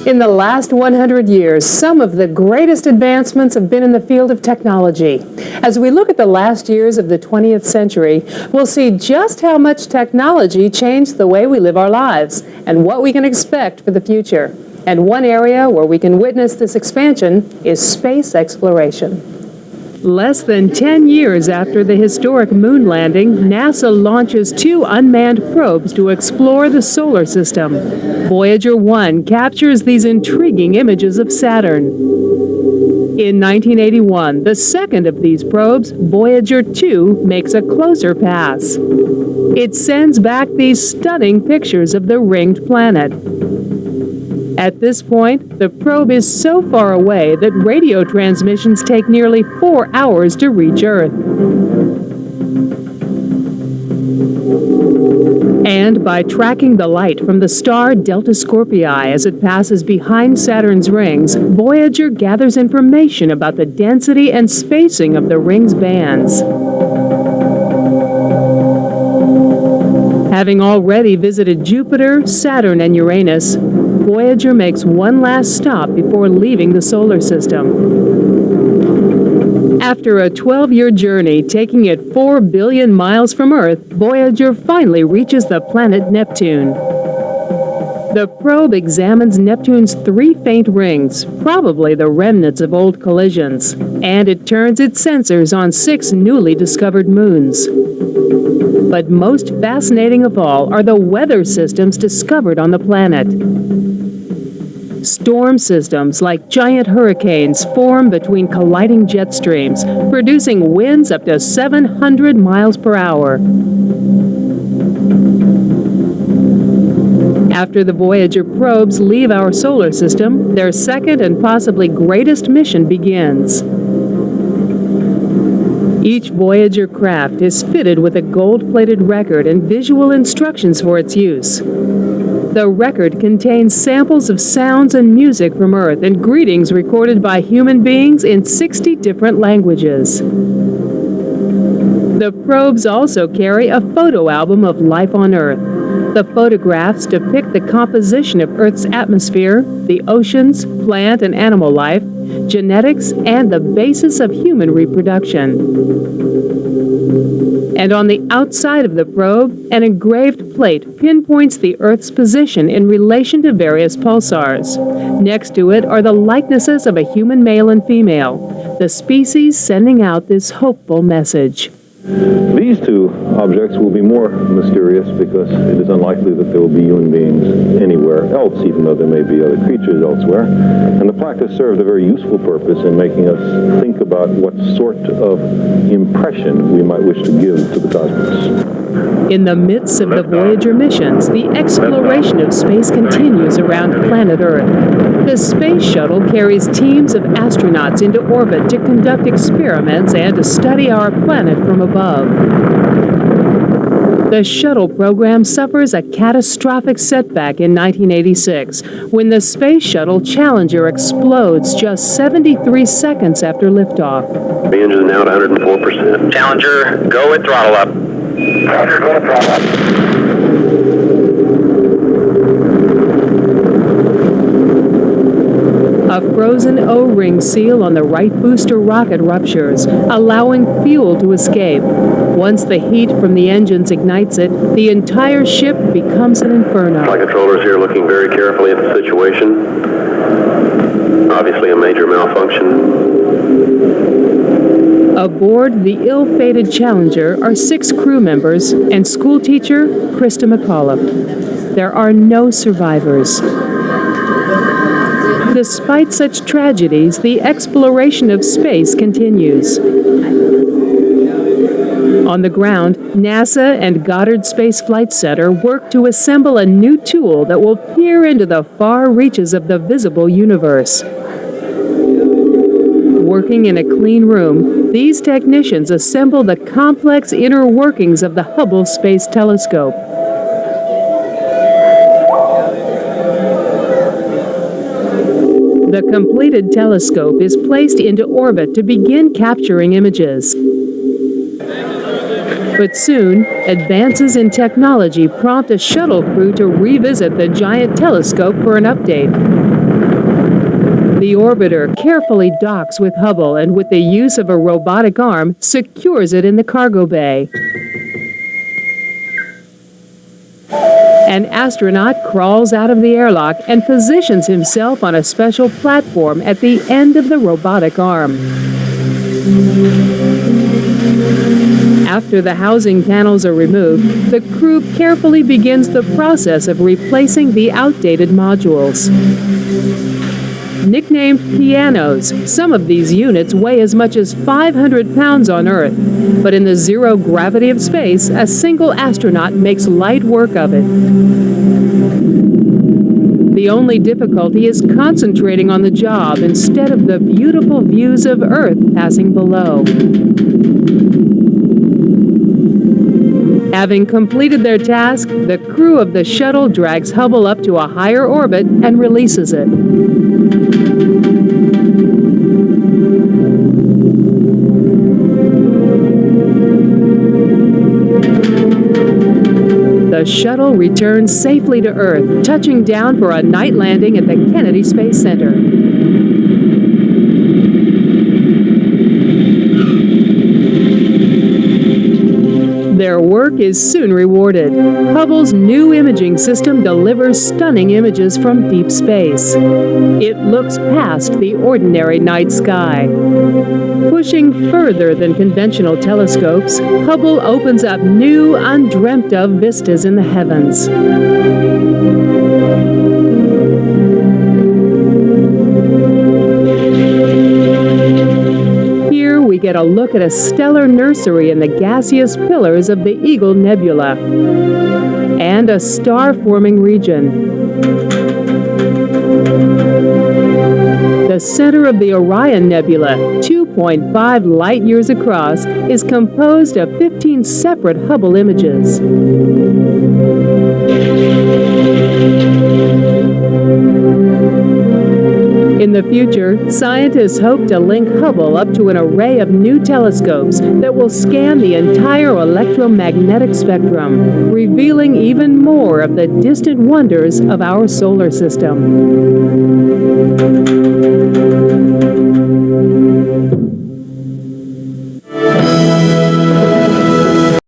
In the last 100 years, some of the greatest advancements have been in the field of technology. As we look at the last years of the 20th century, we'll see just how much technology changed the way we live our lives and what we can expect for the future. And one area where we can witness this expansion is space exploration. Less than 10 years after the historic moon landing, NASA launches 2 unmanned probes to explore the solar system. Voyager 1 captures these intriguing images of Saturn. In 1981, the second of these probes, Voyager 2, makes a closer pass. It sends back these stunning pictures of the ringed planet. At this point, the probe is so far away that radio transmissions take nearly 4 hours to reach Earth. And by tracking the light from the star Delta Scorpii as it passes behind Saturn's rings, Voyager gathers information about the density and spacing of the ring's bands. Having already visited Jupiter, Saturn, and Uranus, Voyager makes one last stop before leaving the solar system. After a 12-year journey taking it 4 billion miles from Earth, Voyager finally reaches the planet Neptune. The probe examines Neptune's 3 faint rings, probably the remnants of old collisions, and it turns its sensors on 6 newly discovered moons. But most fascinating of all are the weather systems discovered on the planet. Storm systems like giant hurricanes form between colliding jet streams, producing winds up to 700 miles per hour. After the Voyager probes leave our solar system, their second and possibly greatest mission begins. Each Voyager craft is fitted with a gold-plated record and visual instructions for its use. The record contains samples of sounds and music from Earth and greetings recorded by human beings in 60 different languages. The probes also carry a photo album of life on Earth. The photographs depict the composition of Earth's atmosphere, the oceans, plant and animal life, genetics, and the basis of human reproduction. And on the outside of the probe, an engraved plate pinpoints the Earth's position in relation to various pulsars. Next to it are the likenesses of a human male and female, the species sending out this hopeful message. These 2 objects will be more mysterious because it is unlikely that there will be human beings anywhere else, even though there may be other creatures elsewhere. And the plaque has served a very useful purpose in making us think about what sort of impression we might wish to give to the cosmos. In the midst of the Voyager missions, the exploration of space continues around planet Earth. The space shuttle carries teams of astronauts into orbit to conduct experiments and to study our planet from above. The shuttle program suffers a catastrophic setback in 1986 when the Space Shuttle Challenger explodes just 73 seconds after liftoff. The engine now at 104%. Challenger, go with throttle up. Roger, go to throttle up. A frozen O-ring seal on the right booster rocket ruptures, allowing fuel to escape. Once the heat from the engines ignites it, the entire ship becomes an inferno. Flight controllers here looking very carefully at the situation. Obviously a major malfunction. Aboard the ill-fated Challenger are 6 crew members and schoolteacher Krista McAuliffe. There are no survivors. Despite such tragedies, the exploration of space continues. On the ground, NASA and Goddard Space Flight Center work to assemble a new tool that will peer into the far reaches of the visible universe. Working in a clean room, these technicians assemble the complex inner workings of the Hubble Space Telescope. The completed telescope is placed into orbit to begin capturing images. But soon, advances in technology prompt a shuttle crew to revisit the giant telescope for an update. The orbiter carefully docks with Hubble and, with the use of a robotic arm, secures it in the cargo bay. An astronaut crawls out of the airlock and positions himself on a special platform at the end of the robotic arm. After the housing panels are removed, the crew carefully begins the process of replacing the outdated modules. Nicknamed pianos, some of these units weigh as much as 500 pounds on Earth, but in the zero gravity of space, a single astronaut makes light work of it. The only difficulty is concentrating on the job instead of the beautiful views of Earth passing below. Having completed their task, the crew of the shuttle drags Hubble up to a higher orbit and releases it. The shuttle returns safely to Earth, touching down for a night landing at the Kennedy Space Center. Their work is soon rewarded. Hubble's new imaging system delivers stunning images from deep space. It looks past the ordinary night sky. Pushing further than conventional telescopes, Hubble opens up new, undreamt-of vistas in the heavens. Here we get a look at a stellar nursery in the gaseous pillars of the Eagle Nebula and a star-forming region. The center of the Orion Nebula, 2.5 light-years across, is composed of 15 separate Hubble images. In the future, scientists hope to link Hubble up to an array of new telescopes that will scan the entire electromagnetic spectrum, revealing even more of the distant wonders of our solar system.